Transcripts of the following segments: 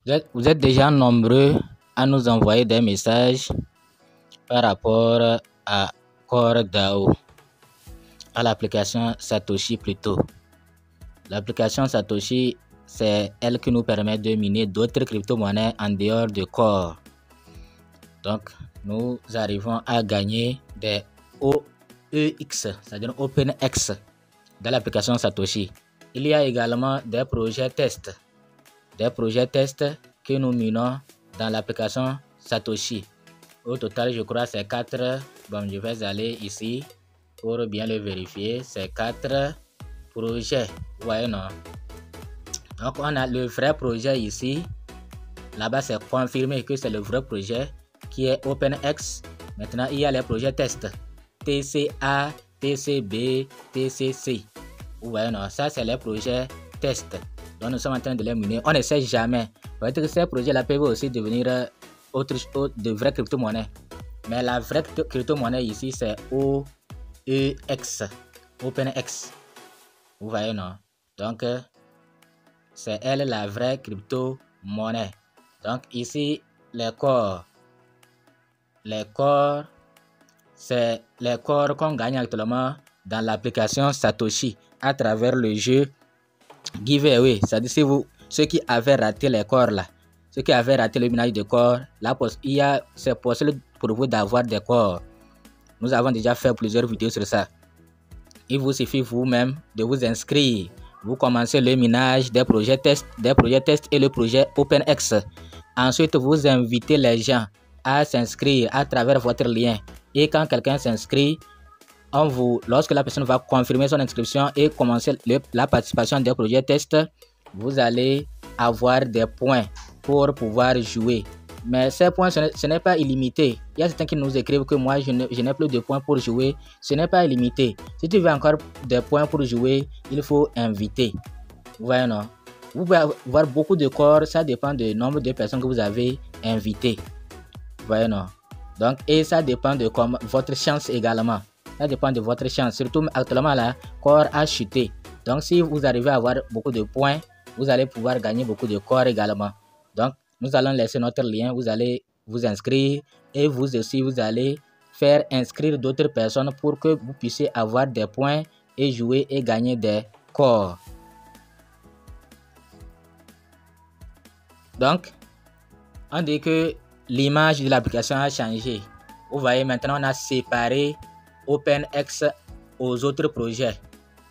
Vous êtes déjà nombreux à nous envoyer des messages par rapport à CoreDAO, à l'application Satoshi plutôt. L'application Satoshi, c'est elle qui nous permet de miner d'autres crypto-monnaies en dehors de Core. Donc, nous arrivons à gagner des OEX, c'est-à-dire OpenX, dans l'application Satoshi. Il y a également des projets tests. Des projets tests que nous minons dans l'application Satoshi. Au total, je crois c'est 4. Bon, je vais aller ici pour bien le vérifier. C'est 4 projets. Vous voyez, non? Donc, on a le vrai projet ici. Là-bas, c'est confirmé que c'est le vrai projet qui est OpenX. Maintenant, il y a les projets tests. TCA, TCB, TCC. Vous voyez, non? Ça, c'est les projets tests. Donc, nous sommes en train de les miner. On ne sait jamais. Peut-être que ces projets-là peuvent aussi devenir de vraies crypto-monnaies. Mais la vraie crypto-monnaie ici, c'est OEX. OpenX. Vous voyez, non? Donc, c'est elle la vraie crypto-monnaie. Donc, ici, les corps. C'est les corps qu'on gagne actuellement dans l'application Satoshi à travers le jeu Giveaway. C'est-à-dire, si ceux qui avaient raté les corps là, ceux qui avaient raté le minage de corps, là, c'est possible pour vous d'avoir des corps. Nous avons déjà fait plusieurs vidéos sur ça. Il vous suffit vous-même de vous inscrire. Vous commencez le minage des projets tests et le projet OpenX. Ensuite, vous invitez les gens à s'inscrire à travers votre lien. Et quand quelqu'un s'inscrit, lorsque la personne va confirmer son inscription et commencer la participation des projets tests, vous allez avoir des points pour pouvoir jouer. Mais ces points, ce n'est pas illimité. Il y a certains qui nous écrivent que moi, je n'ai plus de points pour jouer. Ce n'est pas illimité. Si tu veux encore des points pour jouer, il faut inviter. Vous voyez, non? Vous pouvez avoir beaucoup de corps, ça dépend du nombre de personnes que vous avez invitées. Vous voyez, non? Donc, et ça dépend de votre chance également. Ça dépend de votre chance. Surtout actuellement, là, corps a chuté. Donc, si vous arrivez à avoir beaucoup de points, vous allez pouvoir gagner beaucoup de corps également. Donc, nous allons laisser notre lien. Vous allez vous inscrire et vous aussi, vous allez faire inscrire d'autres personnes pour que vous puissiez avoir des points et jouer et gagner des corps. Donc, on dit que l'image de l'application a changé. Vous voyez, maintenant, on a séparé OpenX aux autres projets.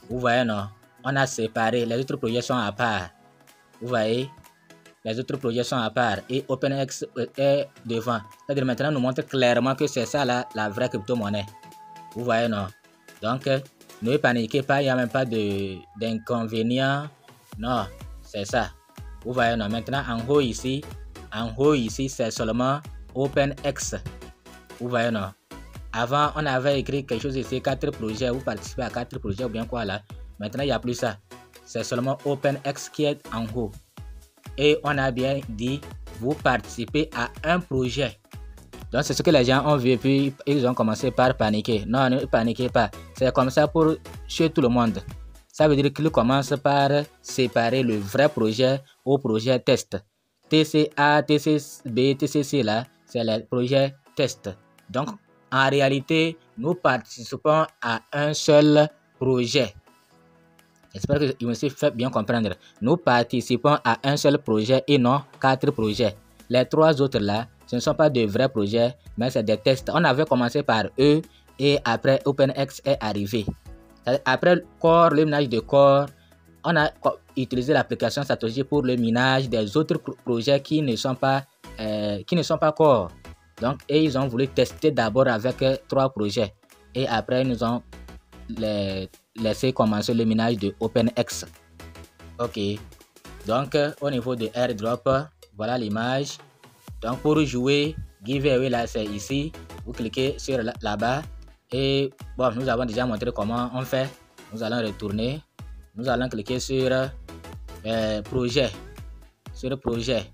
Vous voyez, non? On a séparé. Les autres projets sont à part. Vous voyez? Les autres projets sont à part. Et OpenX est devant. C'est-à-dire, maintenant, nous montre clairement que c'est ça la vraie crypto-monnaie. Vous voyez, non? Donc, ne paniquez pas. Il n'y a même pas d'inconvénient. Non, c'est ça. Vous voyez, non? Maintenant, en haut ici, c'est seulement OpenX. Vous voyez, non? Avant, on avait écrit quelque chose ici, 4 projets. Vous participez à 4 projets ou bien quoi là. Maintenant, il n'y a plus ça. C'est seulement OpenX qui est en haut. Et on a bien dit, vous participez à un projet. Donc, c'est ce que les gens ont vu et puis ils ont commencé par paniquer. Non, ne paniquez pas. C'est comme ça pour chez tout le monde. Ça veut dire qu'ils commencent par séparer le vrai projet au projet test. TCA, TCB, TCC là, c'est le projet test. Donc, en réalité, nous participons à un seul projet. J'espère que je me suis fait bien comprendre. Nous participons à un seul projet et non 4 projets. Les 3 autres là, ce ne sont pas de vrais projets, mais c'est des tests. On avait commencé par eux et après OpenX est arrivé. Après Core, le minage de Core, on a utilisé l'application Satoshi pour le minage des autres projets qui ne sont pas Core. Donc, et ils ont voulu tester d'abord avec 3 projets. Et après, nous ont laissé commencer le minage de OpenX. Ok. Donc, au niveau de airdrop, voilà l'image. Donc, pour jouer, giveaway, là, c'est ici. Vous cliquez sur là-bas. Et bon, nous avons déjà montré comment on fait. Nous allons retourner. Nous allons cliquer sur projet. Sur projet.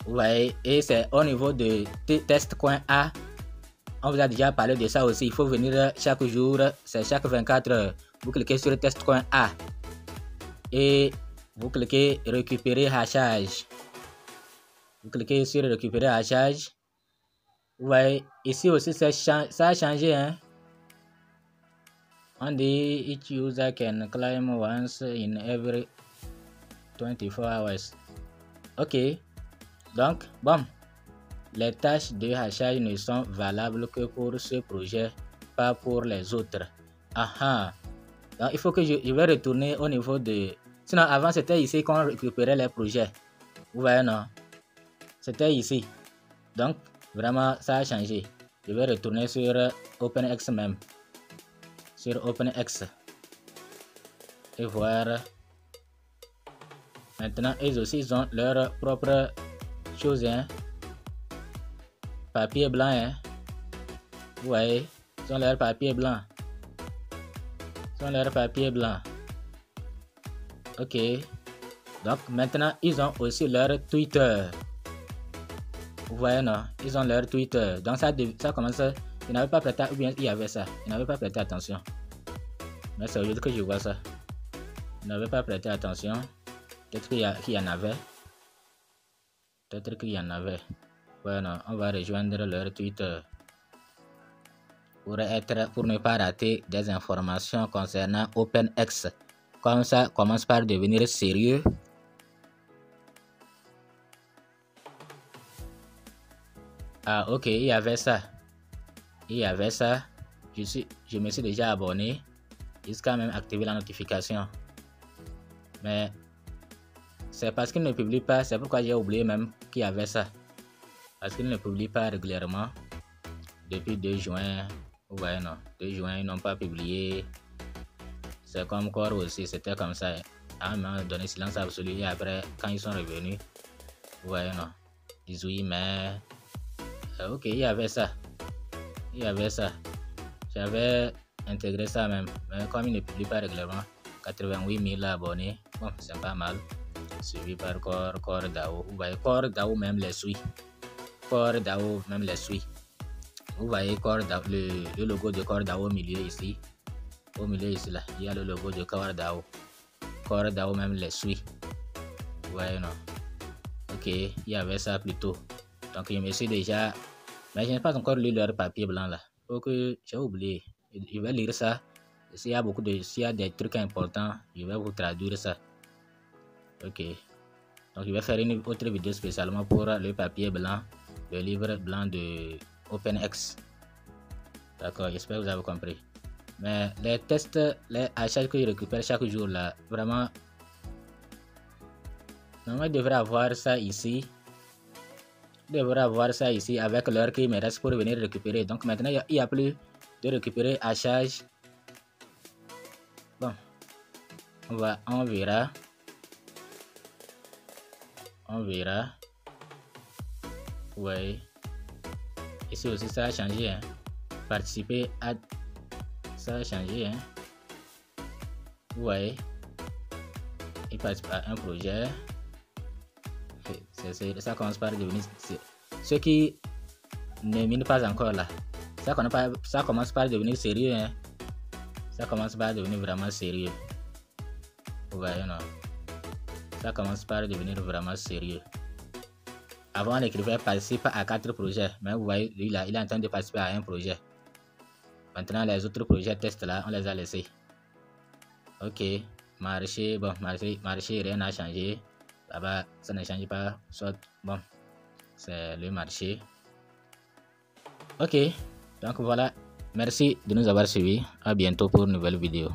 Vous voyez, et c'est au niveau de test.a. On vous a déjà parlé de ça aussi. Il faut venir chaque jour, c'est chaque 24 heures. Vous cliquez sur test.a. Et Vous cliquez récupérer hachage. Vous cliquez sur récupérer hachage. Vous voyez, ici aussi, ça a changé. Hein? On dit each user can claim once in every 24 hours. Ok. Donc, bon. Les tâches de hachage ne sont valables que pour ce projet, pas pour les autres. Aha. Donc, il faut que je vais retourner au niveau de... Sinon, avant, c'était ici qu'on récupérait les projets. Vous voyez, non? C'était ici. Donc, vraiment, ça a changé. Je vais retourner sur OpenX même. Sur OpenX. Et voir. Maintenant, ils aussi, ils ont leur propre chose, hein. Papier blanc, hein. Vous voyez, ils ont leur papier blanc. Ils ont leur papier blanc. Ok. Donc, maintenant, ils ont aussi leur Twitter. Vous voyez, non? Ils ont leur Twitter. Donc, ça commence. Je n'avais pas prêté, ou bien il y avait ça. Je n'avais pas prêté attention. Mais c'est aujourd'hui que je vois ça. Je n'avais pas prêté attention. Peut-être qu'il y en avait. Peut-être qu'il y en avait. Voilà, on va rejoindre leur Twitter. Pour ne pas rater des informations concernant OpenX. Comme ça commence par devenir sérieux. Ah, ok, il y avait ça. Il y avait ça. Je me suis déjà abonné. Jusqu'à même activer la notification. Mais c'est parce qu'il ne publie pas. C'est pourquoi j'ai oublié même qu'il y avait ça. Parce qu'il ne publie pas régulièrement. Depuis 2 juin. Vous voyez, non? 2 juin, ils n'ont pas publié. C'est comme Core aussi. C'était comme ça. À un moment donné, silence absolu. Et après, quand ils sont revenus. Vous voyez, non? 18 mai. Ok, il y avait ça. Il y avait ça. J'avais intégré ça même. Mais comme il ne publie pas régulièrement, 88 000 abonnés. Bon, c'est pas mal. Suivi par Core DAO. Vous voyez, Core DAO même les suit. Core DAO même les suit. Vous voyez Core DAO, le logo de Core DAO au milieu ici. Au milieu ici là, il y a le logo de Core DAO. Core DAO même les suit. Vous voyez, non? Ok, il y avait ça plus tôt. Donc je me suis déjà... Mais je n'ai pas encore lu leur papier blanc là. Donc j'ai oublié. Je vais lire ça. S'il y a des trucs importants, je vais vous traduire ça. Ok. Donc je vais faire une autre vidéo spécialement pour le papier blanc. Le livre blanc de OpenX. D'accord, j'espère que vous avez compris. Mais les tests, les achats que je récupère chaque jour là, vraiment... Normalement, je devrais avoir ça ici. Je devrais avoir ça ici avec l'heure qui me reste pour venir récupérer. Donc maintenant, il n'y a plus de récupérer à charge. Bon, on verra. On verra. Ouais. Ici aussi, ça a changé. Hein. Participer à... Ça a changé. Hein. Ouais. Il participe à un projet. Ça commence par devenir... Ceux qui ne minent pas encore là. Ça commence par devenir sérieux. Hein. Ça commence par devenir vraiment sérieux. Vous voyez, non? Ça commence par devenir vraiment sérieux. Avant, on écrivait participe à 4 projets. Mais vous voyez, lui là, il est en train de participer à un projet. Maintenant, les autres projets tests là, on les a laissés. Ok. Marché, bon, marché, rien n'a changé. Là-bas, ça ne change pas. Soit, bon, c'est le marché. Ok. Donc voilà. Merci de nous avoir suivis. À bientôt pour une nouvelle vidéo.